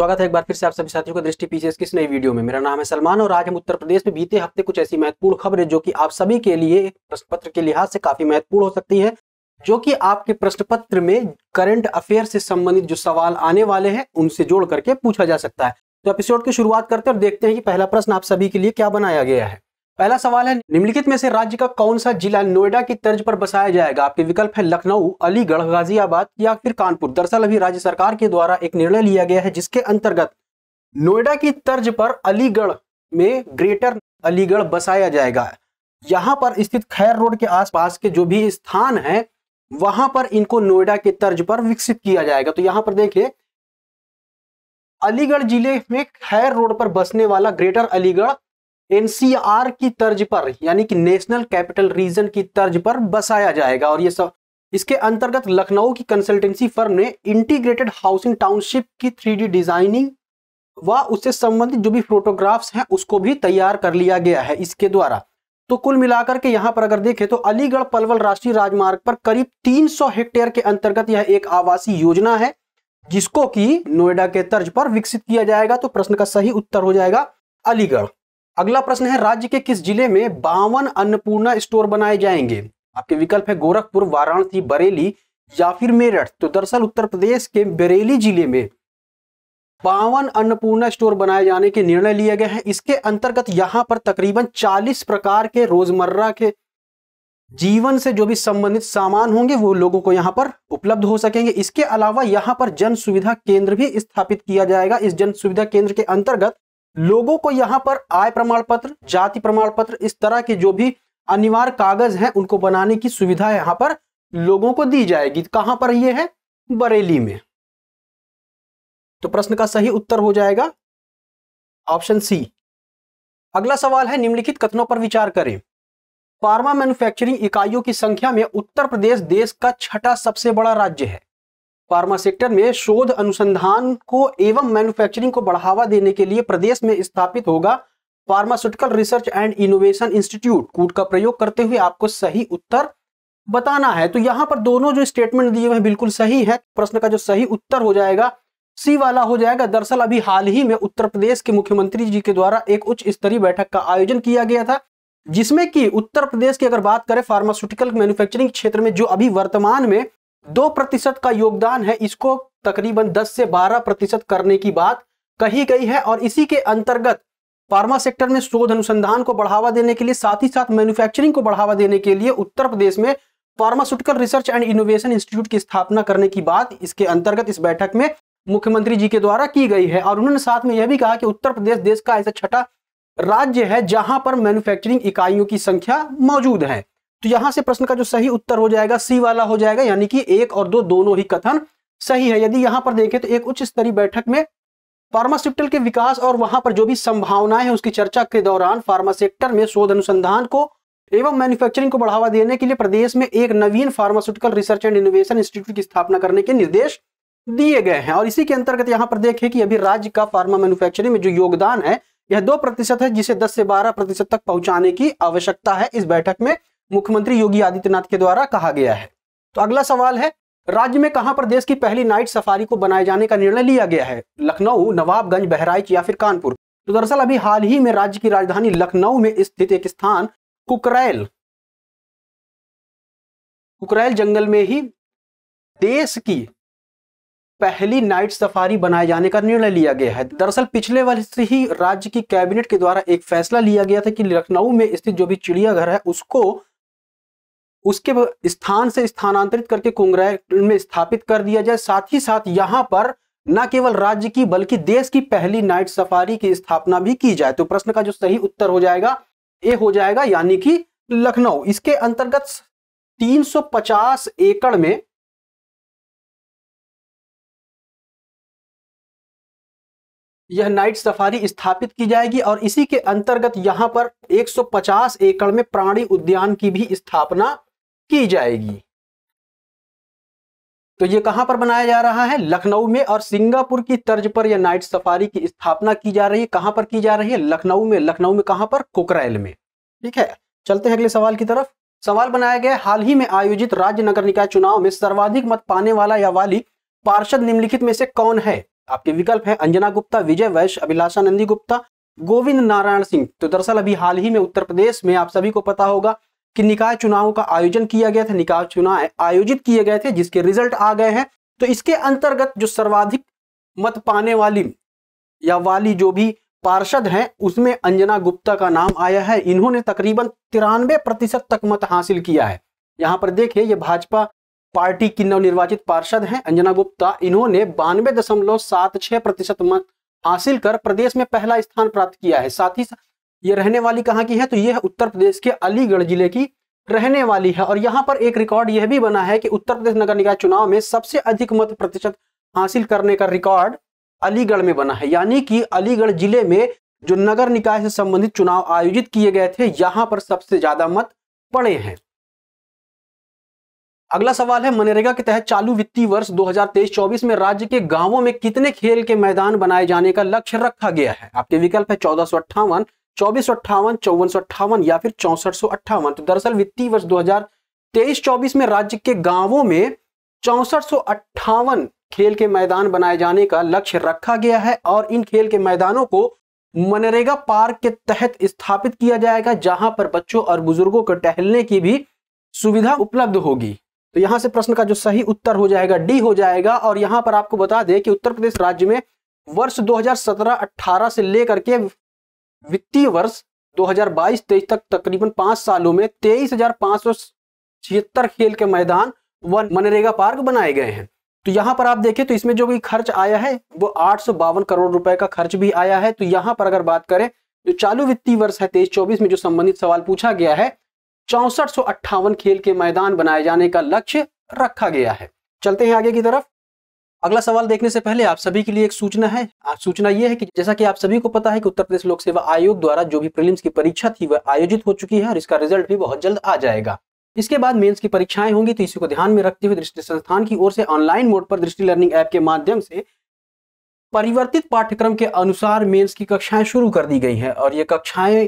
स्वागत है एक बार फिर से आप सभी साथियों का दृष्टि पीसीएस की इस नई वीडियो में। मेरा नाम है सलमान और आज हम उत्तर प्रदेश में बीते हफ्ते कुछ ऐसी महत्वपूर्ण खबरें जो कि आप सभी के लिए प्रश्न पत्र के लिहाज से काफी महत्वपूर्ण हो सकती है, जो कि आपके प्रश्न पत्र में करंट अफेयर से संबंधित जो सवाल आने वाले हैं उनसे जोड़ करके पूछा जा सकता है। तो एपिसोड की शुरुआत करते हैं और देखते हैं कि पहला प्रश्न आप सभी के लिए क्या बनाया गया है। पहला सवाल है, निम्नलिखित में से राज्य का कौन सा जिला नोएडा की तर्ज पर बसाया जाएगा? आपके विकल्प है लखनऊ, अलीगढ़, गाजियाबाद या फिर कानपुर। दरअसल अभी राज्य सरकार के द्वारा एक निर्णय लिया गया है जिसके अंतर्गत नोएडा की तर्ज पर अलीगढ़ में ग्रेटर अलीगढ़ बसाया जाएगा। यहां पर स्थित खैर रोड के आसपास के जो भी स्थान है वहां पर इनको नोएडा के तर्ज पर विकसित किया जाएगा। तो यहां पर देखिए, अलीगढ़ जिले में खैर रोड पर बसने वाला ग्रेटर अलीगढ़ एनसीआर की तर्ज पर यानी कि नेशनल कैपिटल रीजन की तर्ज पर बसाया जाएगा। और ये सब इसके अंतर्गत लखनऊ की कंसल्टेंसी फर्म ने इंटीग्रेटेड हाउसिंग टाउनशिप की 3D डिजाइनिंग व उससे संबंधित जो भी फोटोग्राफ्स हैं उसको भी तैयार कर लिया गया है इसके द्वारा। तो कुल मिलाकर के यहां पर अगर देखें तो अलीगढ़ पलवल राष्ट्रीय राजमार्ग पर करीब 300 हेक्टेयर के अंतर्गत यह एक आवासीय योजना है जिसको कि नोएडा के तर्ज पर विकसित किया जाएगा। तो प्रश्न का सही उत्तर हो जाएगा अलीगढ़। अगला प्रश्न है, राज्य के किस जिले में 52 अन्नपूर्णा स्टोर बनाए जाएंगे? आपके विकल्प है गोरखपुर, वाराणसी, बरेली या फिर मेरठ। तो दरअसल उत्तर प्रदेश के बरेली जिले में 52 अन्नपूर्णा स्टोर बनाए जाने के निर्णय लिए गए हैं। इसके अंतर्गत यहां पर तकरीबन 40 प्रकार के रोजमर्रा के जीवन से जो भी संबंधित सामान होंगे वो लोगों को यहां पर उपलब्ध हो सकेंगे। इसके अलावा यहां पर जन सुविधा केंद्र भी स्थापित किया जाएगा। इस जन सुविधा केंद्र के अंतर्गत लोगों को यहां पर आय प्रमाण पत्र, जाति प्रमाण पत्र, इस तरह के जो भी अनिवार्य कागज हैं उनको बनाने की सुविधा यहां पर लोगों को दी जाएगी। कहां पर ये है? बरेली में। तो प्रश्न का सही उत्तर हो जाएगा ऑप्शन सी। अगला सवाल है, निम्नलिखित कथनों पर विचार करें। फार्मा मैन्युफैक्चरिंग इकाइयों की संख्या में उत्तर प्रदेश देश का 6ठा सबसे बड़ा राज्य है। फार्मा सेक्टर में शोध अनुसंधान को एवं मैन्युफैक्चरिंग को बढ़ावा देने के लिए प्रदेश में स्थापित होगा pharmaceutical research and innovation institute. कूट का प्रयोग करते हुए आपको सही उत्तर बताना है। तो यहां पर दोनों जो स्टेटमेंट दिए हुए हैं बिल्कुल सही है। प्रश्न का जो सही उत्तर हो जाएगा सी वाला हो जाएगा। दरअसल अभी हाल ही में उत्तर प्रदेश के मुख्यमंत्री जी के द्वारा एक उच्च स्तरीय बैठक का आयोजन किया गया था जिसमें कि उत्तर प्रदेश की अगर बात करें फार्मास्यूटिकल मैन्युफैक्चरिंग क्षेत्र में जो अभी वर्तमान में 2% का योगदान है, इसको तकरीबन 10 से 12% करने की बात कही गई है। और इसी के अंतर्गत फार्मा सेक्टर में शोध अनुसंधान को बढ़ावा देने के लिए साथ ही साथ मैन्युफैक्चरिंग को बढ़ावा देने के लिए उत्तर प्रदेश में pharmaceutical research and innovation institute की स्थापना करने की बात इसके अंतर्गत इस बैठक में मुख्यमंत्री जी के द्वारा की गई है। और उन्होंने साथ में यह भी कहा कि उत्तर प्रदेश देश का ऐसा 6ठा राज्य है जहां पर मैन्युफैक्चरिंग इकाइयों की संख्या मौजूद है। तो यहां से प्रश्न का जो सही उत्तर हो जाएगा सी वाला हो जाएगा, यानी कि 1 और 2 दोनों ही कथन सही है। यदि यहां पर देखें तो एक उच्च स्तरीय बैठक में फार्मास्यूटिकल के विकास और वहां पर जो भी संभावनाएं हैं उसकी चर्चा के दौरान फार्मा सेक्टर में शोध अनुसंधान को एवं मैन्युफैक्चरिंग को बढ़ावा देने के लिए प्रदेश में एक नवीन pharmaceutical research and innovation institute की स्थापना करने के निर्देश दिए गए हैं। और इसी के अंतर्गत यहां पर देखें कि अभी राज्य का फार्मा मैन्युफैक्चरिंग में जो योगदान है यह 2% है जिसे 10 से 12% तक पहुंचाने की आवश्यकता है, इस बैठक में मुख्यमंत्री योगी आदित्यनाथ के द्वारा कहा गया है। तो अगला सवाल है, राज्य में कहां पर देश की पहली नाइट सफारी को बनाए जाने का निर्णय लिया गया है? लखनऊ, नवाबगंज, बहराइच या फिर कानपुर। तो दरअसल अभी हाल ही में राज्य की राजधानी लखनऊ में स्थित एक स्थान कुकरैल जंगल में ही देश की पहली नाइट सफारी बनाए जाने का निर्णय लिया गया है। दरअसल पिछले वर्ष ही राज्य की कैबिनेट के द्वारा एक फैसला लिया गया था कि लखनऊ में स्थित जो भी चिड़ियाघर है उसको उसके स्थान से स्थानांतरित करके कुकरैल में स्थापित कर दिया जाए। साथ ही साथ यहां पर न केवल राज्य की बल्कि देश की पहली नाइट सफारी की स्थापना भी की जाए। तो प्रश्न का जो सही उत्तर हो जाएगा ए हो जाएगा, यानी कि लखनऊ। इसके अंतर्गत 350 एकड़ में यह नाइट सफारी स्थापित की जाएगी और इसी के अंतर्गत यहां पर 150 एकड़ में प्राणी उद्यान की भी स्थापना की जाएगी। तो यह कहां पर बनाया जा रहा है? लखनऊ में। और सिंगापुर की तर्ज पर यह नाइट सफारी की स्थापना की जा रही है। कहां पर की जा रही है? लखनऊ में। लखनऊ में कहां पर? कुकरैल में। ठीक है, चलते हैं अगले सवाल की तरफ। सवाल बनाया गया, हाल ही में आयोजित राज्य नगर निकाय चुनाव में सर्वाधिक मत पाने वाला या वाली पार्षद निम्नलिखित में से कौन है? आपके विकल्प है अंजना गुप्ता, विजय वैश्य, अभिलाषा नंदी गुप्ता, गोविंद नारायण सिंह। तो दरअसल अभी हाल ही में उत्तर प्रदेश में आप सभी को पता होगा कि निकाय चुनाव का आयोजन किया गया था, निकाय चुनाव आयोजित किए गए थे जिसके रिजल्ट आ गए हैं। तो इसके अंतर्गत जो सर्वाधिक मत पाने वाली जो भी पार्षद हैं उसमें अंजना गुप्ता का नाम आया है। इन्होंने तकरीबन 93% तक मत हासिल किया है। यहां पर देखिए ये भाजपा पार्टी की नवनिर्वाचित पार्षद हैं अंजना गुप्ता। इन्होंने 92.76% मत हासिल कर प्रदेश में पहला स्थान प्राप्त किया है। साथ ही ये रहने वाली कहां की है, तो यह उत्तर प्रदेश के अलीगढ़ जिले की रहने वाली है। और यहां पर एक रिकॉर्ड यह भी बना है कि उत्तर प्रदेश नगर निकाय चुनाव में सबसे अधिक मत प्रतिशत हासिल करने का रिकॉर्ड अलीगढ़ में बना है। यानी कि अलीगढ़ जिले में जो नगर निकाय से संबंधित चुनाव आयोजित किए गए थे यहां पर सबसे ज्यादा मत पड़े हैं। अगला सवाल है मनरेगा के तहत चालू वित्तीय वर्ष 2023-24 में राज्य के गांवों में कितने खेल के मैदान बनाए जाने का लक्ष्य रखा गया है। आपके विकल्प है 1458, 2458, 5458 या फिर 6458। तो दरअसल वित्तीय वर्ष 2023-24 में राज्य के गांवों में 6458 खेल के मैदान बनाए जाने का लक्ष्य रखा गया है। और इन खेल के मैदानों को मनरेगा पार्क के तहत स्थापित किया जाएगा जहां पर बच्चों और बुजुर्गों को टहलने की भी सुविधा उपलब्ध होगी। तो यहां से प्रश्न का जो सही उत्तर हो जाएगा डी हो जाएगा। और यहां पर आपको बता दें कि उत्तर प्रदेश राज्य में वर्ष 2017-18 से लेकर के वित्तीय वर्ष 2022-23 तक तकरीबन 5 सालों में 23,576 खेल के मैदान व मनरेगा पार्क बनाए गए हैं। तो यहां पर आप देखें तो इसमें जो भी खर्च आया है वो 852 करोड़ रुपए का खर्च भी आया है। तो यहां पर अगर बात करें जो चालू वित्तीय वर्ष है 23-24 में जो संबंधित सवाल पूछा गया है 6458 खेल के मैदान बनाए जाने का लक्ष्य रखा गया है। चलते हैं आगे की तरफ। अगला सवाल देखने से पहले आप सभी के लिए एक सूचना है। सूचना यह है कि जैसा कि आप सभी को पता है कि उत्तर प्रदेश लोक सेवा आयोग द्वारा जो भी प्रीलिम्स की परीक्षा थी वह आयोजित हो चुकी है और इसका रिजल्ट भी बहुत जल्द आ जाएगा। इसके बाद मेंस की परीक्षाएं होंगी। तो इसी को ध्यान में रखते हुए दृष्टि संस्थान की ओर से ऑनलाइन मोड पर दृष्टि लर्निंग ऐप के माध्यम से परिवर्तित पाठ्यक्रम के अनुसार मेंस की कक्षाएं शुरू कर दी गई हैं। और ये कक्षाएं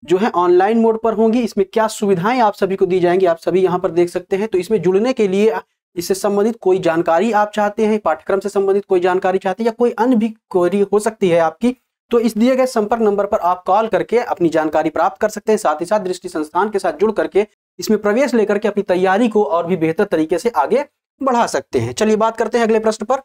जो है ऑनलाइन मोड पर होंगी। इसमें क्या सुविधाएं आप सभी को दी जाएंगी आप सभी यहां पर देख सकते हैं। तो इसमें जुड़ने के लिए इससे संबंधित कोई जानकारी आप चाहते हैं, पाठ्यक्रम से संबंधित कोई जानकारी चाहते हैं या कोई अन्य भी क्वेरी हो सकती है आपकी, तो इस दिए गए संपर्क नंबर पर आप कॉल करके अपनी जानकारी प्राप्त कर सकते हैं। साथ ही साथ दृष्टि संस्थान के साथ जुड़ करके इसमें प्रवेश लेकर के अपनी तैयारी को और भी बेहतर तरीके से आगे बढ़ा सकते हैं। चलिए बात करते हैं अगले प्रश्न पर।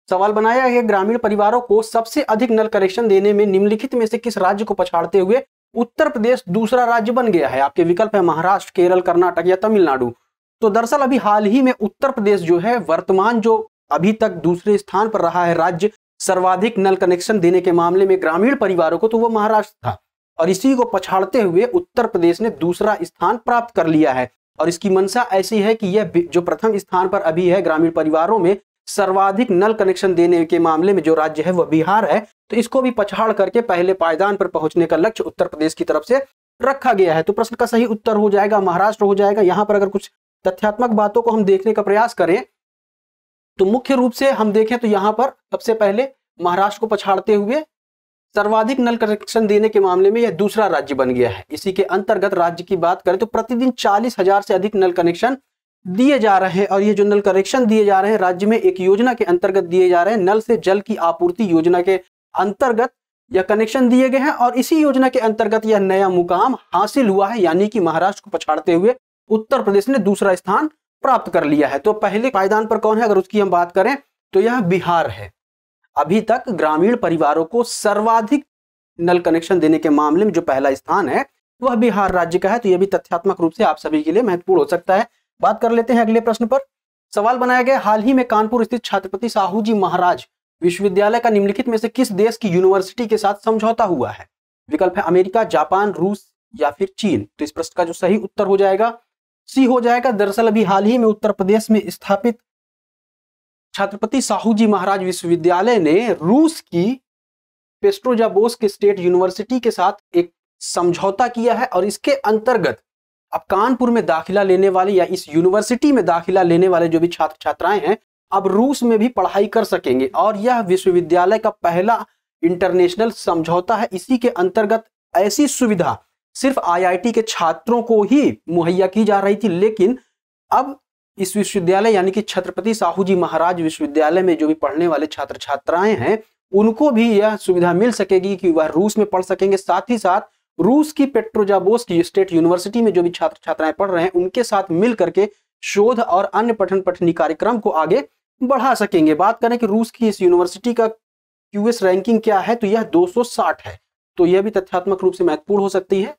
सवाल बनाया है ग्रामीण परिवारों को सबसे अधिक नल कनेक्शन देने में निम्नलिखित में से किस राज्य को पछाड़ते हुए उत्तर प्रदेश दूसरा राज्य बन गया है। आपके विकल्प है महाराष्ट्र, केरल, कर्नाटक या तमिलनाडु। तो दरअसल अभी हाल ही में उत्तर प्रदेश जो है वर्तमान जो अभी तक दूसरे स्थान पर रहा है राज्य सर्वाधिक नल कनेक्शन देने के मामले में ग्रामीण परिवारों को, तो वो महाराष्ट्र था। और इसी को पछाड़ते हुए उत्तर प्रदेश ने दूसरा स्थान प्राप्त कर लिया है। और इसकी मंशा ऐसी है कि यह जो प्रथम स्थान पर अभी है ग्रामीण परिवारों में सर्वाधिक नल कनेक्शन देने के मामले में जो राज्य है वह बिहार है। तो इसको भी पछाड़ करके पहले पायदान पर पहुंचने का लक्ष्य उत्तर प्रदेश की तरफ से रखा गया है। तो प्रश्न का सही उत्तर हो जाएगा महाराष्ट्र हो जाएगा। यहां पर अगर कुछ तथ्यात्मक बातों को हम देखने का प्रयास करें तो मुख्य रूप से हम देखें तो यहां पर सबसे पहले महाराष्ट्र को पछाड़ते हुए सर्वाधिक नल कनेक्शन देने के मामले में यह दूसरा राज्य बन गया है। इसी के अंतर्गत राज्य की बात करें तो प्रतिदिन 40,000 से अधिक नल कनेक्शन दिए जा रहे हैं। और ये जो नल कनेक्शन दिए जा रहे हैं राज्य में एक योजना के अंतर्गत दिए जा रहे हैं, नल से जल की आपूर्ति योजना के अंतर्गत यह कनेक्शन दिए गए हैं। और इसी योजना के अंतर्गत यह नया मुकाम हासिल हुआ है, यानी कि महाराष्ट्र को पछाड़ते हुए उत्तर प्रदेश ने दूसरा स्थान प्राप्त कर लिया है। तो पहले पायदान पर कौन है अगर उसकी हम बात करें तो यह बिहार है। अभी तक ग्रामीण परिवारों को सर्वाधिक नल कनेक्शन देने के मामले में जो पहला स्थान है वह बिहार राज्य का है। तो यह भी तथ्यात्मक रूप से आप सभी के लिए महत्वपूर्ण हो सकता है। बात कर लेते हैं अगले प्रश्न पर। सवाल बनाया गया हाल ही में कानपुर स्थित छत्रपति साहू जी महाराज विश्वविद्यालय का निम्नलिखित में से किस देश की यूनिवर्सिटी के साथ समझौता हुआ है। विकल्प है अमेरिका, जापान, रूस या फिर चीन। तो इस प्रश्न का जो सही उत्तर हो जाएगा सी हो जाएगा। दरअसल अभी हाल ही में उत्तर प्रदेश में स्थापित छत्रपति साहू जी महाराज विश्वविद्यालय ने रूस की पेस्ट्रोजाबोस्क स्टेट यूनिवर्सिटी के साथ एक समझौता किया है। और इसके अंतर्गत अब कानपुर में दाखिला लेने वाले या इस यूनिवर्सिटी में दाखिला लेने वाले जो भी छात्र छात्राएं हैं अब रूस में भी पढ़ाई कर सकेंगे। और यह विश्वविद्यालय का पहला इंटरनेशनल समझौता है। इसी के अंतर्गत ऐसी सुविधा सिर्फ आईआईटी के छात्रों को ही मुहैया की जा रही थी, लेकिन अब इस विश्वविद्यालय यानी कि छत्रपति साहू जी महाराज विश्वविद्यालय में जो भी पढ़ने वाले छात्र छात्राएं हैं उनको भी यह सुविधा मिल सकेगी कि वह रूस में पढ़ सकेंगे। साथ ही साथ रूस की पेट्रोजाबोर्स्क स्टेट यूनिवर्सिटी में जो भी छात्र छात्राएं पढ़ रहे हैं उनके साथ मिल करके शोध और अन्य पठन पठनी कार्यक्रम को आगे बढ़ा सकेंगे। बात करें कि रूस की इस यूनिवर्सिटी का क्यूएस रैंकिंग क्या है, तो यह 260 है, तो यह भी तथ्यात्मक रूप से महत्वपूर्ण हो सकती है।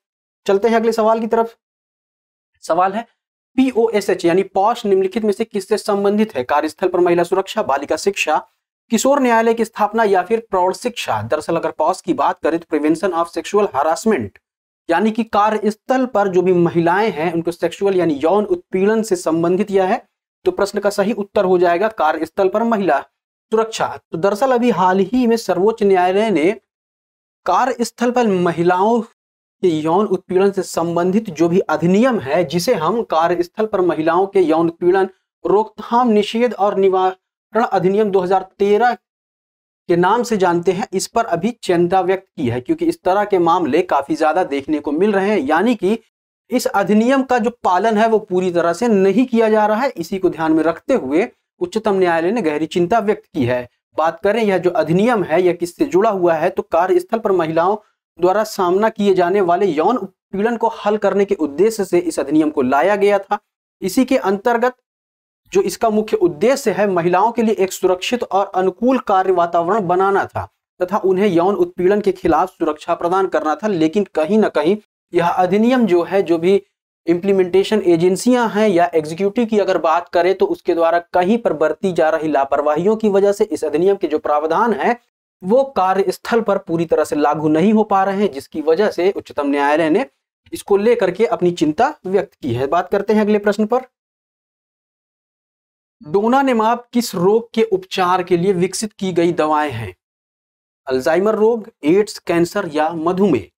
चलते हैं अगले सवाल की तरफ। सवाल है POSH यानी पॉश निम्नलिखित में से किससे संबंधित है? कार्यस्थल पर महिला सुरक्षा, बालिका शिक्षा, किशोर न्यायालय की स्थापना या फिर प्रौढ़ शिक्षा। दरअसल अगर पॉश की बात करें तो प्रिवेंशन ऑफ सेक्सुअल हरासमेंट यानी कि कार्यस्थल पर जो भी महिलाएं हैं उनको सेक्सुअल यानी यौन उत्पीड़न से संबंधित यह है। तो प्रश्न का सही उत्तर हो जाएगा कार्यस्थल पर महिला सुरक्षा। तो दरअसल अभी हाल ही में सर्वोच्च न्यायालय ने कार्यस्थल पर महिलाओं के यौन उत्पीड़न से संबंधित जो भी अधिनियम है, जिसे हम कार्यस्थल पर महिलाओं के यौन उत्पीड़न रोकथाम निषेध और निवारण अधिनियम 2013 के नाम से जानते हैं, इस पर अभी चिंता व्यक्त की है, क्योंकि इस तरह के मामले काफी ज्यादा देखने को मिल रहे हैं। यानी कि इस अधिनियम का जो पालन है वो पूरी तरह से नहीं किया जा रहा है। इसी को ध्यान में रखते हुए उच्चतम न्यायालय ने गहरी चिंता व्यक्त की है। बात करें यह जो अधिनियम है यह किससे जुड़ा हुआ है, तो कार्यस्थल पर महिलाओं द्वारा सामना किए जाने वाले यौन उत्पीड़न को हल करने के उद्देश्य से इस अधिनियम को लाया गया था। इसी के अंतर्गत जो इसका मुख्य उद्देश्य है महिलाओं के लिए एक सुरक्षित और अनुकूल कार्य वातावरण बनाना था तथा उन्हें यौन उत्पीड़न के खिलाफ सुरक्षा प्रदान करना था। लेकिन कहीं ना कहीं यह अधिनियम जो है, जो भी इंप्लीमेंटेशन एजेंसियां हैं या एग्जीक्यूटिव की अगर बात करें, तो उसके द्वारा कहीं पर बरती जा रही लापरवाहियों की वजह से इस अधिनियम के जो प्रावधान है वो कार्यस्थल पर पूरी तरह से लागू नहीं हो पा रहे हैं, जिसकी वजह से उच्चतम न्यायालय ने इसको लेकर के अपनी चिंता व्यक्त की है। बात करते हैं अगले प्रश्न पर। डोनानेमाब किस रोग के उपचार के लिए विकसित की गई दवाएं हैं? अल्जाइमर रोग, एड्स, कैंसर या मधुमेह।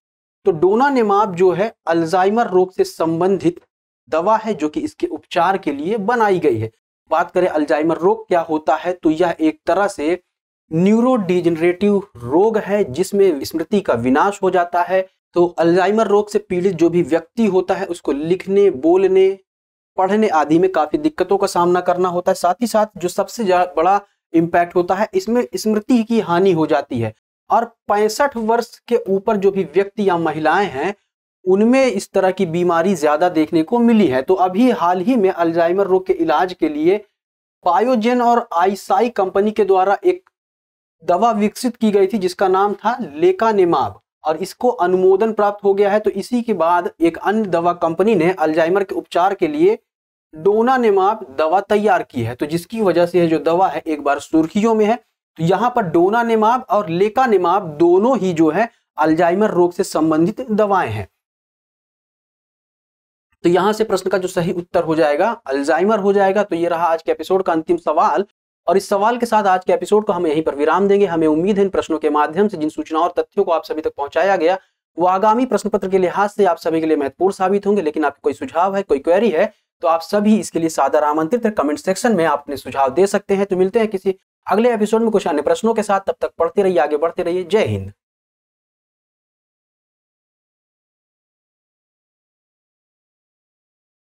तो डोनानेमाब जो है अल्जाइमर रोग से संबंधित दवा है जो कि इसके उपचार के लिए बनाई गई है। बात करें अल्जाइमर रोग क्या होता है, तो यह एक तरह से न्यूरो डिजेनरेटिव रोग है जिसमें स्मृति का विनाश हो जाता है। तो अल्जाइमर रोग से पीड़ित जो भी व्यक्ति होता है उसको लिखने, बोलने, पढ़ने आदि में काफी दिक्कतों का सामना करना होता है। साथ ही साथ जो सबसे बड़ा इंपैक्ट होता है इसमें स्मृति की हानि हो जाती है। और 65 वर्ष के ऊपर जो भी व्यक्ति या महिलाएं हैं उनमें इस तरह की बीमारी ज्यादा देखने को मिली है। तो अभी हाल ही में अल्जाइमर रोग के इलाज के लिए बायोजेन और आईसाई कंपनी के द्वारा एक दवा विकसित की गई थी जिसका नाम था लेकानेमाब, और इसको अनुमोदन प्राप्त हो गया है। तो इसी के बाद एक अन्य दवा कंपनी ने अल्जाइमर के उपचार के लिए डोनानेमाब दवा तैयार की है, तो जिसकी वजह से यह जो दवा है एक बार सुर्खियों में है। तो यहां पर डोनानेमाब और लेकानेमाब दोनों ही जो है अल्जाइमर रोग से संबंधित दवाएं हैं। तो यहां से प्रश्न का जो सही उत्तर हो जाएगा अल्जाइमर हो जाएगा। तो ये रहा आज के एपिसोड का अंतिम सवाल, और इस सवाल के साथ आज के एपिसोड को हम यहीं पर विराम देंगे। हमें उम्मीद है इन प्रश्नों के माध्यम से जिन सूचनाओं और तथ्यों को आप सभी तक पहुंचाया गया वो आगामी प्रश्न पत्र के लिहाज से आप सभी के लिए महत्वपूर्ण साबित होंगे। लेकिन आपको कोई सुझाव है, कोई क्वेरी है, तो आप सभी इसके लिए सादर आमंत्रित है। कमेंट सेक्शन में आप अपने सुझाव दे सकते हैं। तो मिलते हैं किसी अगले एपिसोड में कुछ अन्य प्रश्नों के साथ। तब तक पढ़ते रहिए, आगे बढ़ते रहिए। जय हिंद।